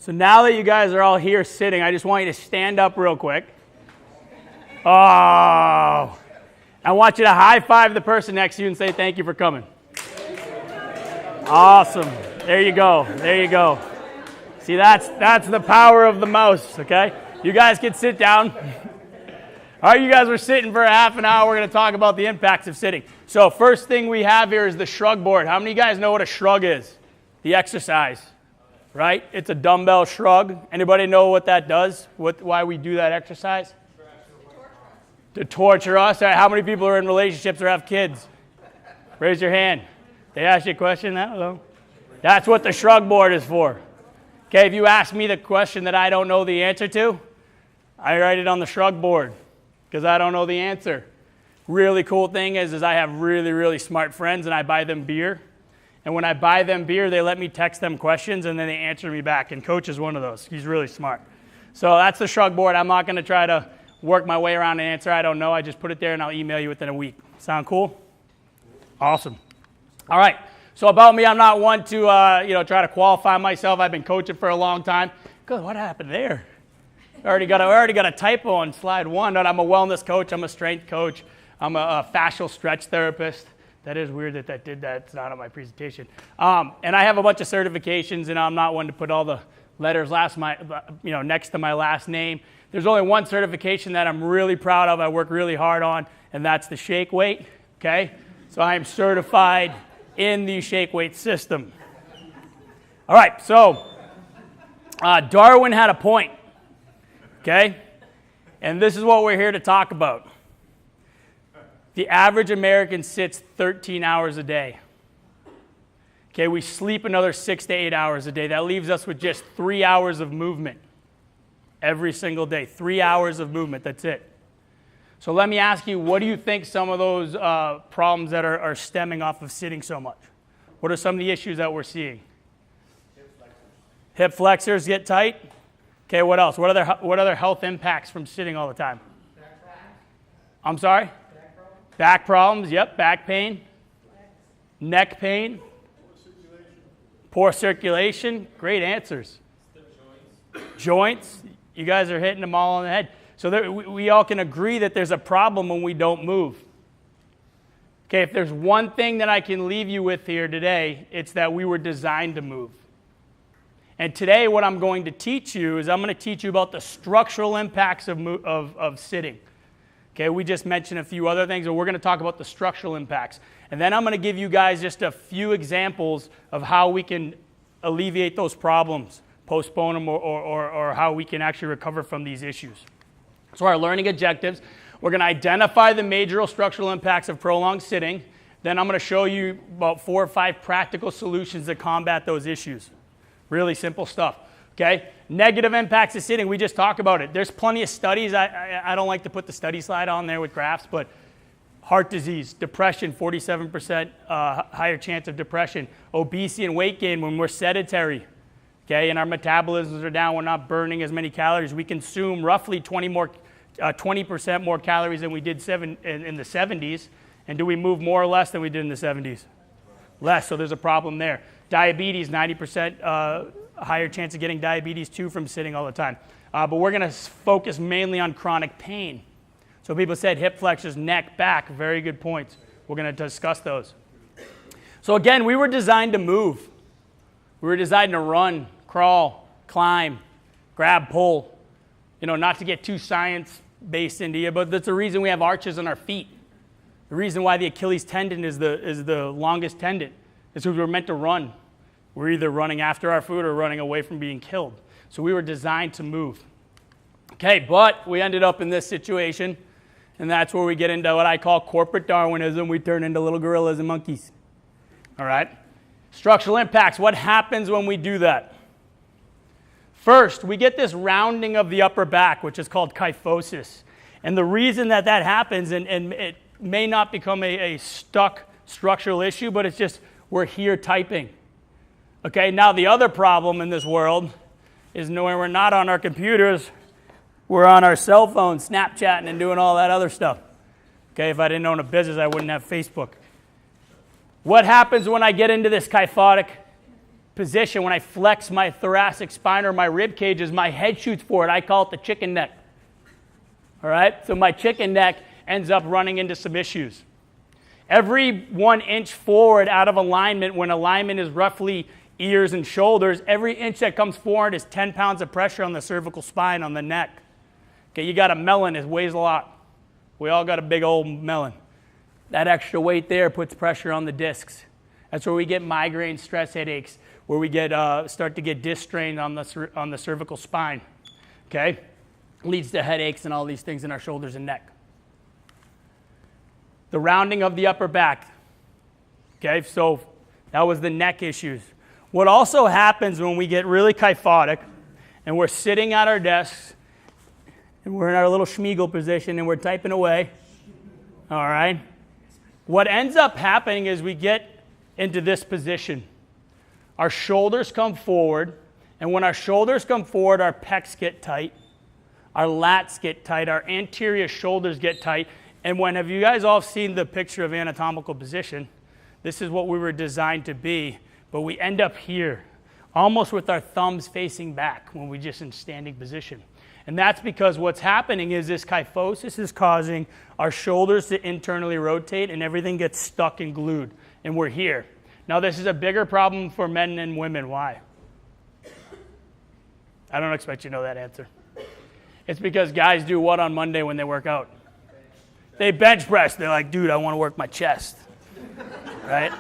So now that you guys are all here sitting, I just want you to stand up real quick. Oh, I want you to high five the person next to you and say thank you for coming. Awesome. There you go. There you go. See, that's the power of the mouse, okay? You guys can sit down. All right, you guys were sitting for a half an hour. We're going to talk about the impacts of sitting. So first thing we have here is the shrug board. How many of you guys know what a shrug is? The exercise, right? It's a dumbbell shrug. Anybody know what that does? Why we do that exercise? To torture us. All right, how many people are in relationships or have kids? Raise your hand. They asked you a question? I don't know. That's what the shrug board is for. Okay, if you ask me the question that I don't know the answer to, I write it on the shrug board because I don't know the answer. Really cool thing is I have really, really smart friends and I buy them beer. And when I buy them beer, they let me text them questions and then they answer me back. And Coach is one of those. He's really smart. So that's the shrug board. I'm not going to try to work my way around an answer I don't know. I just put it there and I'll email you within a week. Sound cool? Awesome. All right. So about me, I'm not one to try to qualify myself. I've been coaching for a long time. Good. What happened there? I already got a typo on slide 1. I'm a wellness coach. I'm a strength coach. I'm a fascial stretch therapist. That is weird that did that. It's not on my presentation. And I have a bunch of certifications, and I'm not one to put all the letters next to my last name. There's only one certification that I'm really proud of. I work really hard on, and that's the shake weight. Okay, so I am certified in the shake weight system. All right, so Darwin had a point. Okay, and this is what we're here to talk about. The average American sits 13 hours a day. Okay, we sleep another 6 to 8 hours a day. That leaves us with just 3 hours of movement every single day. 3 hours of movement, that's it. So let me ask you, what do you think some of those problems that are stemming off of sitting so much? What are some of the issues that we're seeing? Hip flexors. Hip flexors get tight? Okay, what else? What other health impacts from sitting all the time? Back problems. I'm sorry? Back problems. Back problems, yep, back pain. Neck pain. Poor circulation. Great answers. Joints. You guys are hitting them all on the head. So we all can agree that there's a problem when we don't move. Okay, if there's one thing that I can leave you with here today, it's that we were designed to move. And today what I'm going to teach you is I'm going to teach you about the structural impacts of sitting. Okay, we just mentioned a few other things, but we're going to talk about the structural impacts. And then I'm going to give you guys just a few examples of how we can alleviate those problems, postpone them, or how we can actually recover from these issues. So our learning objectives, we're going to identify the major structural impacts of prolonged sitting. Then I'm going to show you about 4 or 5 practical solutions to combat those issues. Really simple stuff. Okay? Negative impacts of sitting, we just talked about it. There's plenty of studies. I don't like to put the study slide on there with graphs, but heart disease, depression, 47% higher chance of depression. Obesity and weight gain when we're sedentary. Okay, and our metabolisms are down. We're not burning as many calories. We consume roughly 20% more calories than we did in the 70s. And do we move more or less than we did in the 70s? Less, so there's a problem there. Diabetes, 90% higher chance of getting diabetes too from sitting all the time. But we're going to focus mainly on chronic pain. So people said hip flexors, neck, back, very good points. We're going to discuss those. So again, we were designed to move. We were designed to run, crawl, climb, grab, pull. Not to get too science-based into you, but that's the reason we have arches on our feet. The reason why the Achilles tendon is the longest tendon is because we were meant to run. We're either running after our food or running away from being killed. So we were designed to move. Okay, but we ended up in this situation, and that's where we get into what I call corporate Darwinism. We turn into little gorillas and monkeys. All right? Structural impacts. What happens when we do that? First, we get this rounding of the upper back, which is called kyphosis. And the reason that happens, and it may not become a stuck structural issue, but it's just we're here typing. Okay, now the other problem in this world is knowing we're not on our computers, we're on our cell phones, Snapchatting and doing all that other stuff. Okay, if I didn't own a business, I wouldn't have Facebook. What happens when I get into this kyphotic position, when I flex my thoracic spine or my rib cage, is my head shoots forward. I call it the chicken neck. All right? So my chicken neck ends up running into some issues. Every 1 inch forward out of alignment, when alignment is roughly ears and shoulders, every inch that comes forward is 10 pounds of pressure on the cervical spine, on the neck. Okay, you got a melon, it weighs a lot. We all got a big old melon. That extra weight there puts pressure on the discs. That's where we get migraine, stress headaches, where we get start to get disc strain on the cervical spine. Okay, leads to headaches and all these things in our shoulders and neck. The rounding of the upper back. Okay, so that was the neck issues. What also happens when we get really kyphotic and we're sitting at our desks and we're in our little Schmiegel position and we're typing away, all right? What ends up happening is we get into this position. Our shoulders come forward, and when our shoulders come forward, our pecs get tight, our lats get tight, our anterior shoulders get tight. And when have you guys all seen the picture of anatomical position? This is what we were designed to be, but we end up here, almost with our thumbs facing back when we're just in standing position. And that's because what's happening is this kyphosis is causing our shoulders to internally rotate and everything gets stuck and glued, and we're here. Now this is a bigger problem for men than women. Why? I don't expect you to know that answer. It's because guys do what on Monday when they work out? They bench press. They're like, dude, I want to work my chest, right?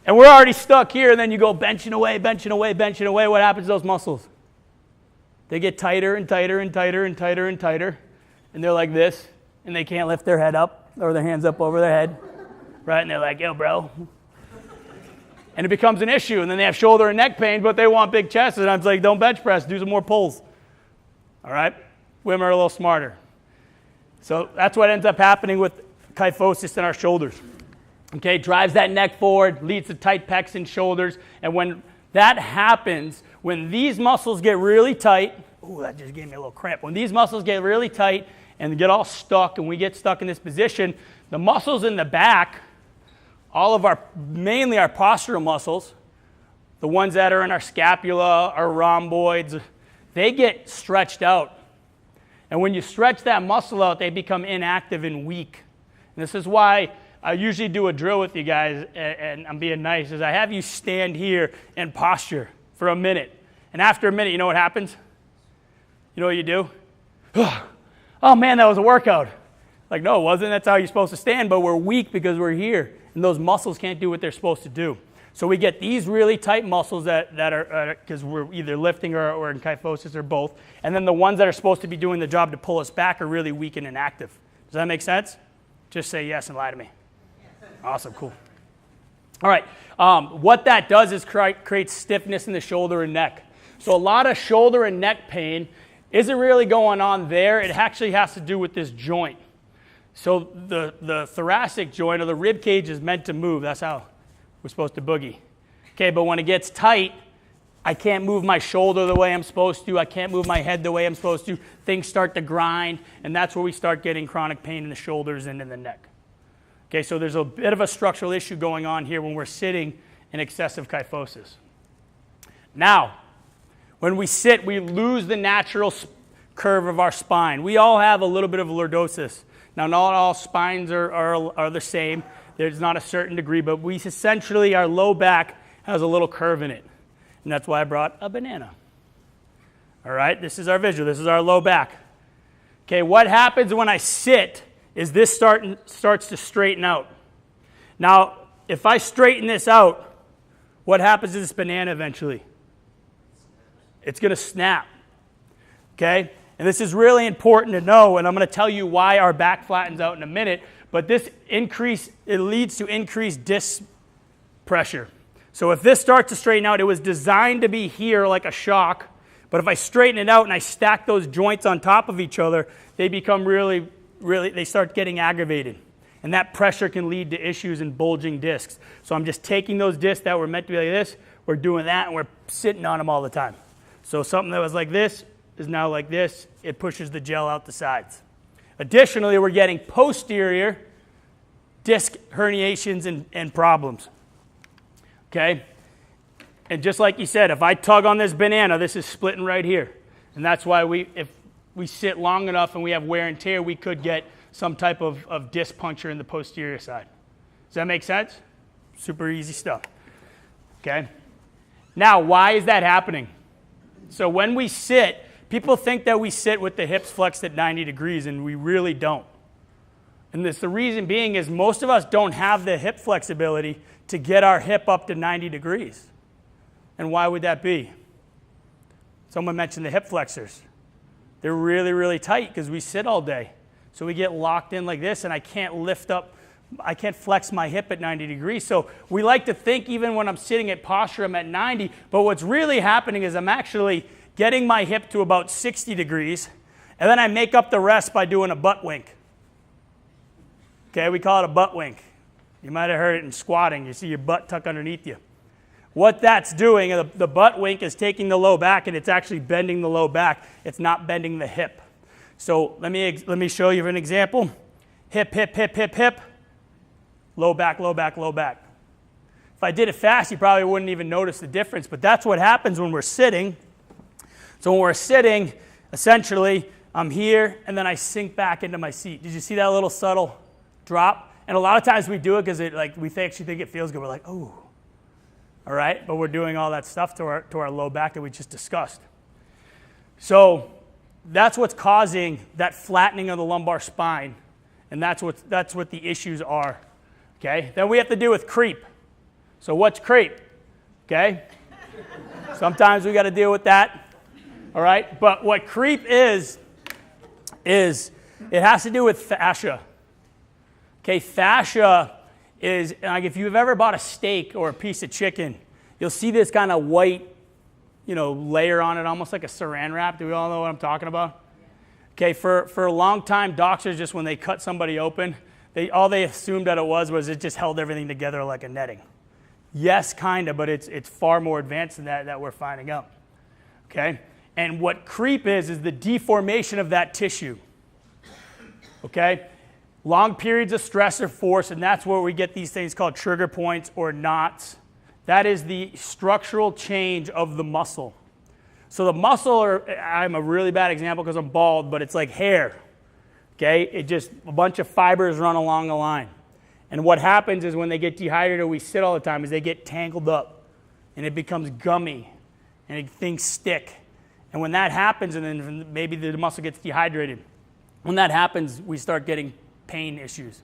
And we're already stuck here, and then you go benching away, benching away, benching away. What happens to those muscles? They get tighter and tighter and tighter and tighter and tighter, and they're like this, and they can't lift their head up or their hands up over their head, right? And they're like, yo, bro. And it becomes an issue, and then they have shoulder and neck pain, but they want big chests, and I'm like, don't bench press, do some more pulls, all right? Women are a little smarter. So that's what ends up happening with kyphosis in our shoulders. Okay, drives that neck forward, leads to tight pecs and shoulders. And when that happens, when these muscles get really tight, ooh, that just gave me a little cramp. When these muscles get really tight and get all stuck and we get stuck in this position, the muscles in the back, all of mainly our postural muscles, the ones that are in our scapula, our rhomboids, they get stretched out. And when you stretch that muscle out, they become inactive and weak. And this is why I usually do a drill with you guys, and I'm being nice, is I have you stand here and posture for a minute. And after a minute, you know what happens? You know what you do? Oh man, that was a workout. Like, no, it wasn't. That's how you're supposed to stand, but we're weak because we're here. And those muscles can't do what they're supposed to do. So we get these really tight muscles that are, because we're either lifting or in kyphosis or both. And then the ones that are supposed to be doing the job to pull us back are really weak and inactive. Does that make sense? Just say yes and lie to me. Awesome, cool. All right, what that does is create stiffness in the shoulder and neck. So a lot of shoulder and neck pain isn't really going on there. It actually has to do with this joint. So the thoracic joint or the rib cage is meant to move. That's how we're supposed to boogie. Okay, but when it gets tight, I can't move my shoulder the way I'm supposed to. I can't move my head the way I'm supposed to. Things start to grind, and that's where we start getting chronic pain in the shoulders and in the neck. Okay, so there's a bit of a structural issue going on here when we're sitting in excessive kyphosis. Now, when we sit, we lose the natural curve of our spine. We all have a little bit of lordosis. Now, not all spines are the same. There's not a certain degree, but we essentially, our low back has a little curve in it. And that's why I brought a banana. All right, this is our visual. This is our low back. Okay, what happens when I sit is this starts to straighten out. Now, if I straighten this out, what happens to this banana eventually? It's going to snap. Okay? And this is really important to know, and I'm going to tell you why our back flattens out in a minute, but this it leads to increased disc pressure. So if this starts to straighten out, it was designed to be here like a shock, but if I straighten it out and I stack those joints on top of each other, they become really, they start getting aggravated. And that pressure can lead to issues in bulging discs. So I'm just taking those discs that were meant to be like this, we're doing that, and we're sitting on them all the time. So something that was like this is now like this. It pushes the gel out the sides. Additionally, we're getting posterior disc herniations and problems. Okay? And just like you said, if I tug on this banana, this is splitting right here. And that's why if we sit long enough and we have wear and tear, we could get some type of disc puncture in the posterior side. Does that make sense? Super easy stuff. Okay? Now, why is that happening? So when we sit, people think that we sit with the hips flexed at 90 degrees, and we really don't. And the reason being is most of us don't have the hip flexibility to get our hip up to 90 degrees. And why would that be? Someone mentioned the hip flexors. They're really, really tight because we sit all day. So we get locked in like this, and I can't lift up, I can't flex my hip at 90 degrees. So we like to think even when I'm sitting at posture, I'm at 90, but what's really happening is I'm actually getting my hip to about 60 degrees, and then I make up the rest by doing a butt wink. Okay, we call it a butt wink. You might have heard it in squatting. You see your butt tuck underneath you. What that's doing, the butt wink is taking the low back, and it's actually bending the low back. It's not bending the hip. So let me show you an example. Hip, hip, hip, hip, hip. Low back, low back, low back. If I did it fast, you probably wouldn't even notice the difference, but that's what happens when we're sitting. So when we're sitting, essentially, I'm here, and then I sink back into my seat. Did you see that little subtle drop? And a lot of times we do it because we actually think it feels good. We're like, oh. All right? But we're doing all that stuff to our low back that we just discussed. So that's what's causing that flattening of the lumbar spine, and that's what the issues are. Okay? Then we have to deal with creep. So what's creep? Okay? Sometimes we got to deal with that. All right? But what creep is it has to do with fascia. Okay, fascia is, like if you've ever bought a steak or a piece of chicken, you'll see this kind of white, layer on it, almost like a saran wrap. Do we all know what I'm talking about? Okay, for a long time, doctors, just when they cut somebody open, all they assumed that it was it just held everything together like a netting. Yes, kind of, but it's far more advanced than that we're finding out. Okay? And what creep is the deformation of that tissue. Okay? Long periods of stress or force, and that's where we get these things called trigger points or knots. That is the structural change of the muscle. So the muscle, I'm a really bad example because I'm bald, but it's like hair. Okay? It just, a bunch of fibers run along the line. And what happens is when they get dehydrated or we sit all the time is they get tangled up and it becomes gummy and things stick. And when that happens, and then maybe the muscle gets dehydrated, when that happens, we start getting pain issues,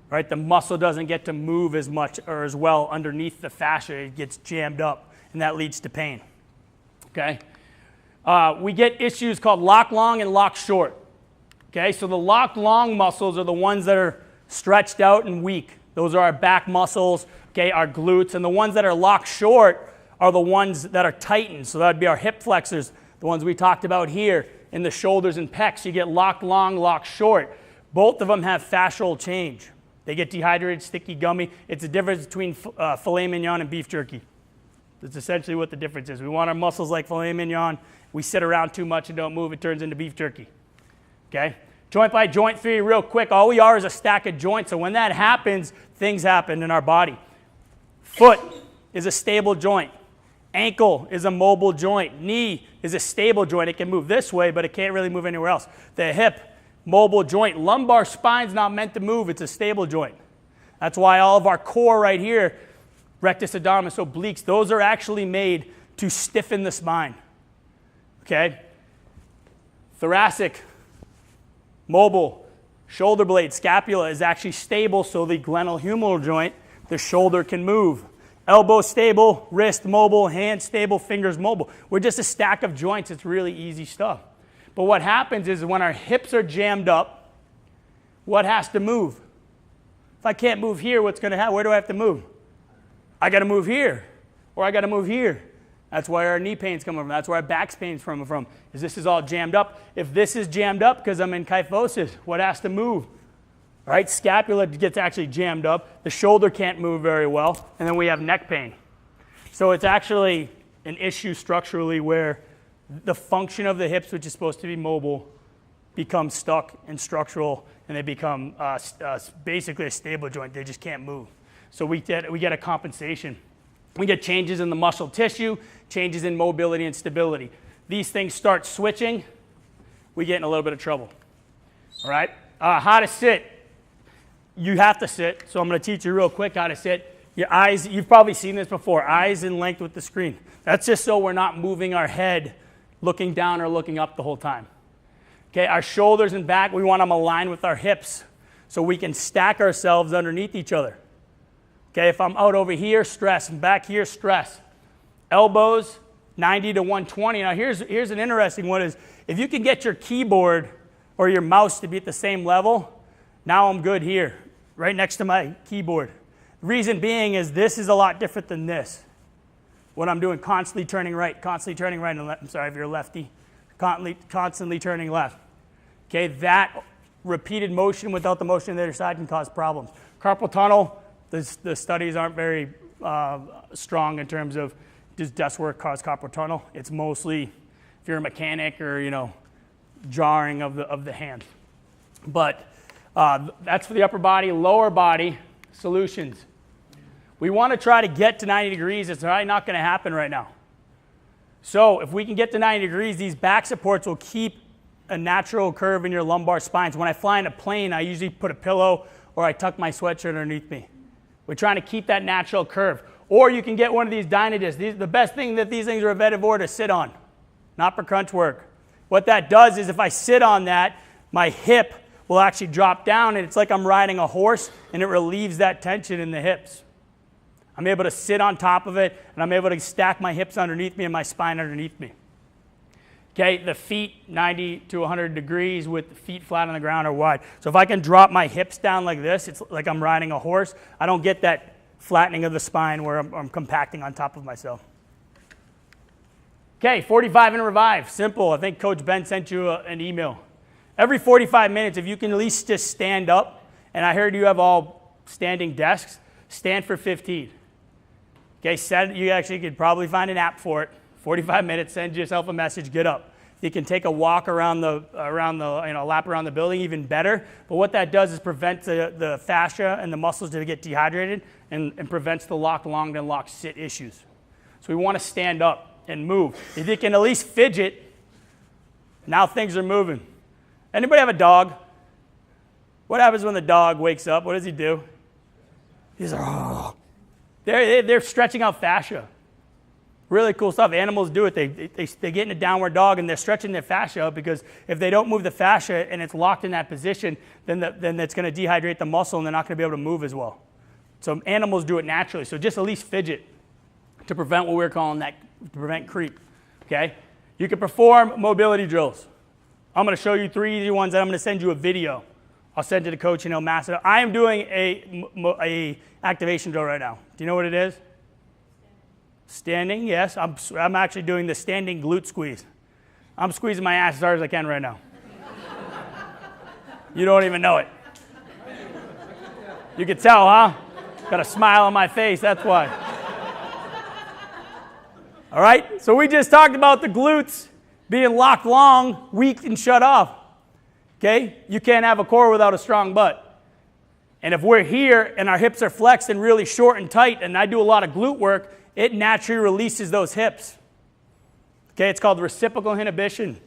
right? The muscle doesn't get to move as much or as well underneath the fascia. It gets jammed up, and that leads to pain, okay? We get issues called LOC long and LOC short, okay? So the LOC long muscles are the ones that are stretched out and weak. Those are our back muscles, okay, our glutes, and the ones that are LOC short are the ones that are tightened. So that would be our hip flexors, the ones we talked about here in the shoulders and pecs. You get LOC long, LOC short. Both of them have fascial change. They get dehydrated, sticky, gummy. It's the difference between filet mignon and beef jerky. That's essentially what the difference is. We want our muscles like filet mignon. We sit around too much and don't move. It turns into beef jerky. Okay? Joint by joint theory real quick. All we are is a stack of joints. So when that happens, things happen in our body. Foot is a stable joint. Ankle is a mobile joint. Knee is a stable joint. It can move this way, but it can't really move anywhere else. The hip, mobile joint. Lumbar spine's not meant to move. It's a stable joint. That's why all of our core right here, rectus abdominis, obliques, those are actually made to stiffen the spine. Okay? Thoracic, mobile. Shoulder blade, scapula is actually stable, so the glenohumeral joint, the shoulder can move. Elbow stable, wrist mobile, hand stable, fingers mobile. We're just a stack of joints. It's really easy stuff. But what happens is when our hips are jammed up, what has to move? If I can't move here, what's going to happen? Where do I have to move? I got to move here, or I got to move here. That's why our knee pain's coming from. That's where our back pain's coming from, is this is all jammed up. If this is jammed up because I'm in kyphosis, what has to move? All right, scapula gets actually jammed up. The shoulder can't move very well, and then we have neck pain. So it's actually an issue structurally where the function of the hips, which is supposed to be mobile, becomes stuck and structural, and they become basically a stable joint. They just can't move. So we get a compensation. We get changes in the muscle tissue, changes in mobility and stability. These things start switching, we get in a little bit of trouble. All right? How to sit. You have to sit, so I'm going to teach you real quick how to sit. Your eyes, you've probably seen this before, eyes in length with the screen. That's just so we're not moving our head looking down or looking up the whole time. Okay, our shoulders and back, we want them aligned with our hips so we can stack ourselves underneath each other. Okay, if I'm out over here, stress, and back here, stress. Elbows, 90 to 120. Now here's an interesting one is, if you can get your keyboard or your mouse to be at the same level, now I'm good here, right next to my keyboard. Reason being is this is a lot different than this. What I'm doing, constantly turning right and left. I'm sorry if you're a lefty. Constantly turning left. Okay, that repeated motion without the motion on the other side can cause problems. Carpal tunnel, the studies aren't very strong in terms of does desk work cause carpal tunnel. It's mostly if you're a mechanic or jarring of the hand. But that's for the upper body. Lower body solutions. We want to try to get to 90 degrees. It's probably not going to happen right now. So if we can get to 90 degrees, these back supports will keep a natural curve in your lumbar spines. When I fly in a plane, I usually put a pillow or I tuck my sweatshirt underneath me. We're trying to keep that natural curve. Or you can get one of these Dynadiscs. The best thing that these things are invented for to sit on, not for crunch work. What that does is if I sit on that, my hip will actually drop down and it's like I'm riding a horse and it relieves that tension in the hips. I'm able to sit on top of it and I'm able to stack my hips underneath me and my spine underneath me. Okay, the feet 90 to 100 degrees with the feet flat on the ground or wide. So if I can drop my hips down like this, it's like I'm riding a horse. I don't get that flattening of the spine where I'm compacting on top of myself. Okay, 45 and revive. Simple. I think Coach Ben sent you an email. Every 45 minutes, if you can at least just stand up, and I heard you have all standing desks, stand for 15. Okay, you actually could probably find an app for it. 45 minutes, send yourself a message, get up. You can take a walk around the lap around the building, even better. But what that does is prevent the fascia and the muscles to get dehydrated and prevents the LOC Long and Loc sit issues. So we want to stand up and move. If you can at least fidget, now things are moving. Anybody have a dog? What happens when the dog wakes up? What does he do? He's like, oh. They're stretching out fascia. Really cool stuff. Animals do it. They get in a downward dog and they're stretching their fascia out because if they don't move the fascia and it's locked in that position, then it's going to dehydrate the muscle and they're not going to be able to move as well. So animals do it naturally. So just at least fidget to prevent what we're calling that, to prevent creep. Okay? You can perform mobility drills. I'm going to show you 3 easy ones and I'm going to send you a video. I'll send it to Coach and he'll master it. I am doing a activation drill right now. Do you know what it is? Standing, yes. I'm actually doing the standing glute squeeze. I'm squeezing my ass as hard as I can right now. You don't even know it. You can tell, huh? Got a smile on my face, that's why. All right, so we just talked about the glutes being locked long, weak, and shut off. Okay? You can't have a core without a strong butt. And if we're here and our hips are flexed and really short and tight, and I do a lot of glute work, it naturally releases those hips. Okay, it's called reciprocal inhibition.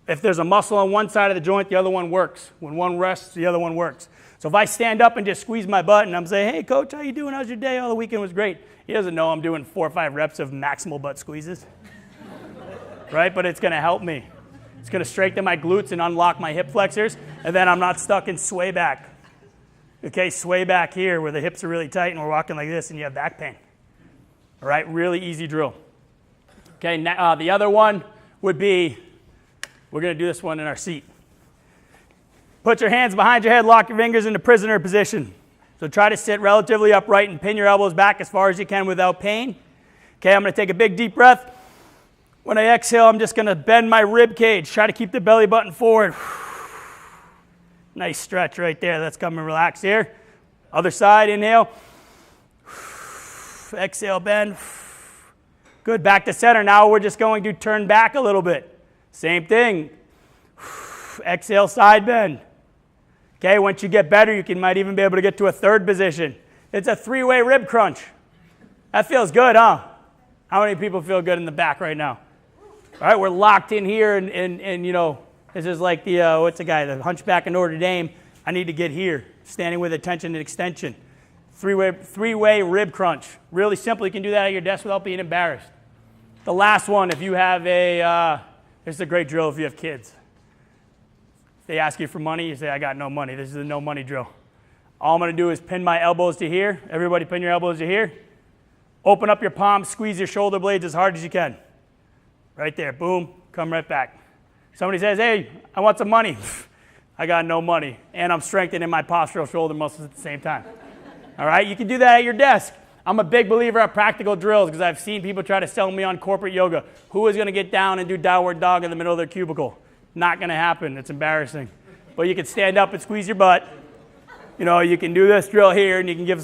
If there's a muscle on one side of the joint, the other one works. When one rests, the other one works. So if I stand up and just squeeze my butt and I'm saying, hey, Coach, how you doing? How's your day? Oh, the weekend was great. He doesn't know I'm doing 4 or 5 reps of maximal butt squeezes. Right? But it's going to help me. It's going to strengthen my glutes and unlock my hip flexors, and then I'm not stuck in sway back. Okay, sway back here where the hips are really tight and we're walking like this and you have back pain. All right, really easy drill. Okay, the other one would be, we're going to do this one in our seat. Put your hands behind your head, lock your fingers into prisoner position. So try to sit relatively upright and pin your elbows back as far as you can without pain. Okay, I'm going to take a big deep breath. When I exhale, I'm just going to bend my rib cage. Try to keep the belly button forward. Nice stretch right there. Let's come and relax here. Other side, inhale. Exhale, bend. Good, back to center. Now we're just going to turn back a little bit. Same thing. Exhale, side bend. Okay, once you get better, you might even be able to get to a third position. It's a 3-way rib crunch. That feels good, huh? How many people feel good in the back right now? All right, we're locked in here, and you know, this is like the, what's the guy, the Hunchback of Notre Dame. I need to get here. Standing with attention and extension. Three-way rib crunch. Really simple. You can do that at your desk without being embarrassed. The last one, if you have this is a great drill if you have kids. If they ask you for money, you say, I got no money. This is a no money drill. All I'm going to do is pin my elbows to here. Everybody pin your elbows to here. Open up your palms, squeeze your shoulder blades as hard as you can. Right there, boom, come right back. Somebody says, hey, I want some money. I got no money, and I'm strengthening my postural shoulder muscles at the same time. All right, you can do that at your desk. I'm a big believer of practical drills because I've seen people try to sell me on corporate yoga. Who is going to get down and do downward dog in the middle of their cubicle? Not going to happen. It's embarrassing. But you can stand up and squeeze your butt. You know, you can do this drill here, and you can give some